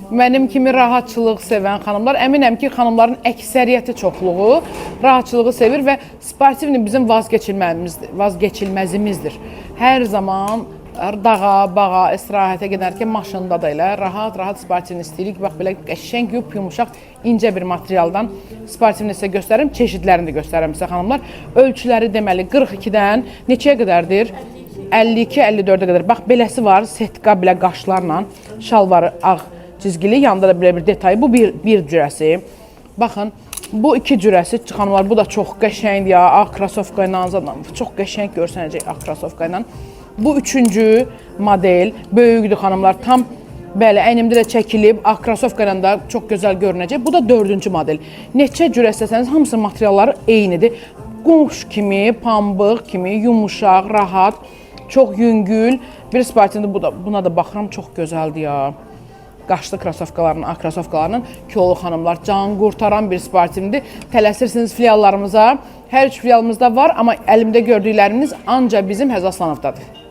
Mənim kimi rahatçılıq sevən xanımlar, əminəm ki, xanımların əksəriyyəti çoxluğu rahatçılığı sevir və sportivni bizim vazgeçilməzimizdir. Hər zaman dağa, bağa, istirahətə gedərkən maşında da elə rahat sportivni istəyirik. Bax, belə qəşəng, yumuşaq, incə bir materialdan sportivni sizə göstərim, çeşidlərini də göstərim sizə xanımlar. Ölçüləri deməli 42-dən neçəyə qədərdir? 52-54-ə qədər. Bax, beləsi var, setka belə qaşlarla, şalvarı ağ çizgili, yanında da belə bir detayı. Bu bir cürəsi. Baxın, bu iki cürəsi xanımlar, bu da çox qəşəngdir ya, ağ krasovka ilə, çox qəşəng görsənəcək ağ krasovka ilə. Bu üçüncü model, böyükdür xanımlar, tam bəli, əynimdə də çəkilib, ağ krasovka ilə də çox gözəl görünəcək. Bu da dördüncü model. Neçə cürə istəsəniz, hamısının materialları eynidir. Qonş kimi, pambıq kimi, yumuşaq, rahat, çox yüngül. Bir sportivdir, buna da baxıram, çox gözəldir ya. Qaşlı krasovkalarının, ağ krasovkalarının kolu xanımlar, can qurtaran bir sportivdir. Tələsirsiniz filiallarımıza. Hər üç filialımızda var, amma əlimdə gördüklərimiz ancaq bizim Həzaslanıbdadır.